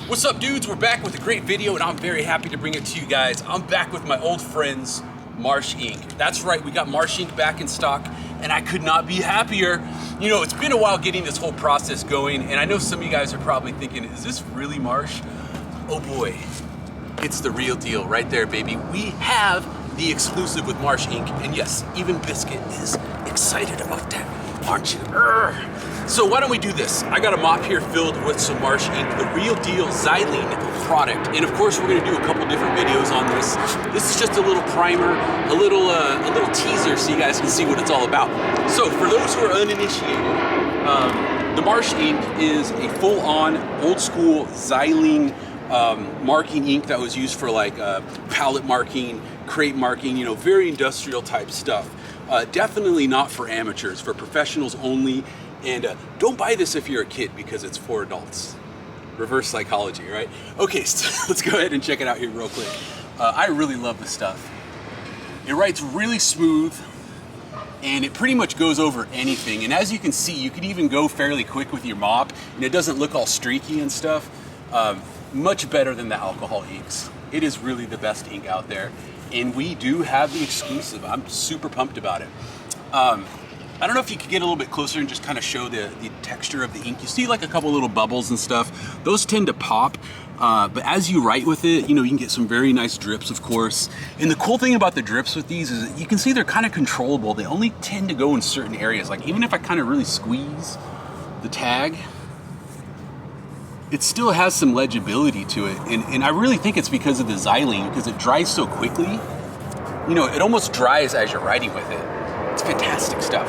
What's up, dudes? We're back with a great video, and I'm very happy to bring it to you guys. I'm back with my old friends, Marsh ink. That's right, we got Marsh ink back in stock, and I could not be happier. You know, it's been a while getting this whole process going, and I know some of you guys are probably thinking, is this really Marsh? Oh boy, it's the real deal right there, baby. We have the exclusive with Marsh ink, and yes, even Biscuit is excited about that, aren't you? So why don't we do this? I got a mop here filled with some Marsh ink, the real deal xylene product. And of course, we're gonna do a couple different videos on this. This is just a little primer, a little teaser so you guys can see what it's all about. So for those who are uninitiated, the Marsh ink is a full-on old school xylene marking ink that was used for like palette marking, crate marking, you know, very industrial type stuff. Definitely not for amateurs, for professionals only. And don't buy this if you're a kid because it's for adults. Reverse psychology, right? Okay, so let's go ahead and check it out here real quick. I really love this stuff. It writes really smooth and it pretty much goes over anything. And as you can see, you can even go fairly quick with your mop and it doesn't look all streaky and stuff. Much better than the alcohol inks. It is really the best ink out there. And we do have the exclusive. I'm super pumped about it. I don't know if you could get a little bit closer and just kind of show the texture of the ink. You see like a couple little bubbles and stuff. Those tend to pop, but as you write with it, you know, you can get some very nice drips, of course. And the cool thing about the drips with these is that you can see they're kind of controllable. They only tend to go in certain areas. Like even if I kind of really squeeze the tag, it still has some legibility to it. And I really think it's because of the xylene, because it dries so quickly. You know, it almost dries as you're writing with it. It's fantastic stuff.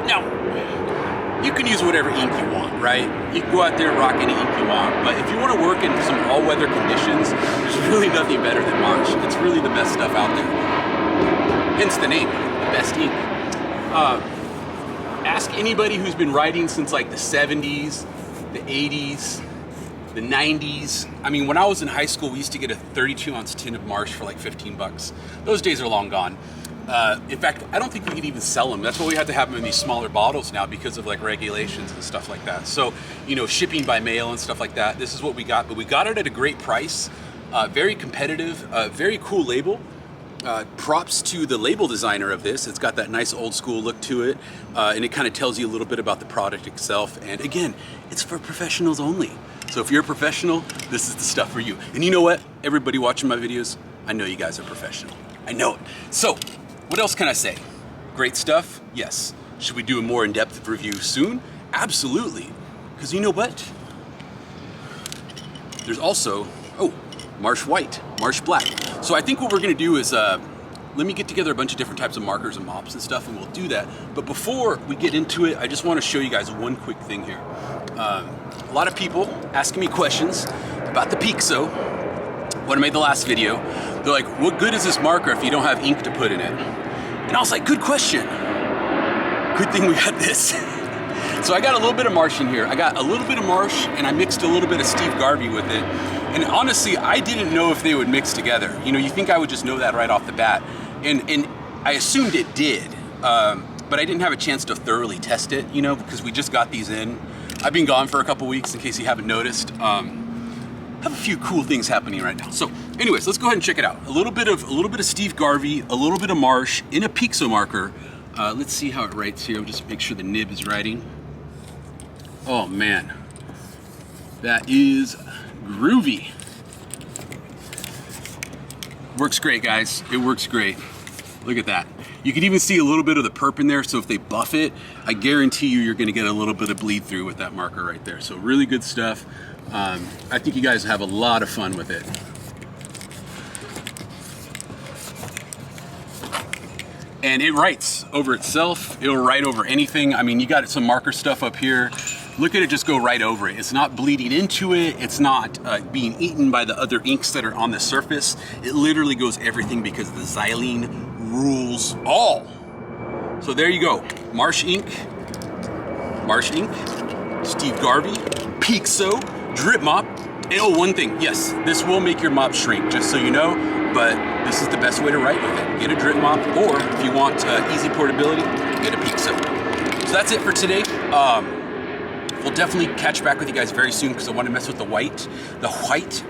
Now, you can use whatever ink you want, right? You can go out there and rock any ink you want, but if you want to work in some all-weather conditions, there's really nothing better than Marsh. It's really the best stuff out there. Hence the name, the best ink. Ask anybody who's been writing since like the 70s, the 80s, the 90s. I mean, when I was in high school, we used to get a 32-ounce tin of Marsh for like 15 bucks. Those days are long gone. In fact, I don't think we could even sell them. That's why we have to have them in these smaller bottles now because of like regulations and stuff like that. So, you know, shipping by mail and stuff like that, this is what we got, but we got it at a great price, very competitive, very cool label. Props to the label designer of this. It's got that nice old school look to it, and it kind of tells you a little bit about the product itself. And again, it's for professionals only. So if you're a professional, this is the stuff for you. And you know what? Everybody watching my videos, I know you guys are professional. I know it. So, what else can I say? Great stuff? Yes. Should we do a more in-depth review soon? Absolutely. Because you know what? There's also, Marsh White, Marsh Black. So I think what we're gonna do is, let me get together a bunch of different types of markers and mops and stuff, and we'll do that. But before we get into it, I just wanna show you guys one quick thing here. A lot of people asking me questions about the Pixo. When I made the last video, they're like, what good is this marker if you don't have ink to put in it? And I was like, good question. Good thing we got this. So I got a little bit of Marsh in here. I got a little bit of Marsh and I mixed a little bit of Steve Garvey with it. And honestly, I didn't know if they would mix together. You know, you think I would just know that right off the bat. And I assumed it did, but I didn't have a chance to thoroughly test it, you know, because we just got these in. I've been gone for a couple weeks in case you haven't noticed. Have a few cool things happening right now. So anyways, let's go ahead and check it out. A little bit of Steve Garvey, a little bit of Marsh in a Pixo marker. Let's see how it writes here. I'll just make sure the nib is writing. Oh man, that is groovy. Works great, guys. It works great. Look at that. You can even see a little bit of the perp in there, so if they buff it, I guarantee you're gonna get a little bit of bleed through with that marker right there. So really good stuff. I think you guys have a lot of fun with it. And it writes over itself. It'll write over anything. I mean, you got some marker stuff up here. Look at it just go right over it. It's not bleeding into it. It's not being eaten by the other inks that are on the surface. It literally goes everything because the xylene rules all. So there you go. Marsh ink, Steve Garvey, Pixo, drip mop. And oh, one thing, yes, this will make your mop shrink, just so you know, but this is the best way to write with it. Get a drip mop, or if you want easy portability, get a Pixo. So that's it for today. We'll definitely catch back with you guys very soon because I want to mess with the white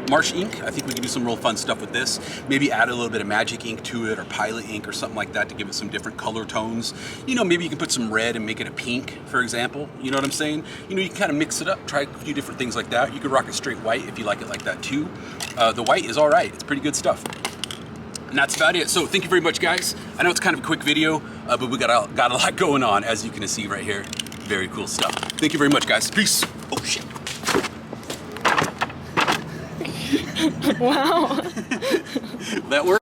Marsh ink. I think we can do some real fun stuff with this. Maybe add a little bit of magic ink to it or pilot ink or something like that to give it some different color tones. You know, maybe you can put some red and make it a pink, for example. You know what I'm saying? You know, you can kind of mix it up, try a few different things like that. You could rock a straight white if you like it like that too. The white is all right. It's pretty good stuff. And that's about it. So thank you very much, guys. I know it's kind of a quick video, but we got a lot going on, as you can see right here. Very cool stuff. Thank you very much, guys. Peace. Oh, shit. Wow. That worked.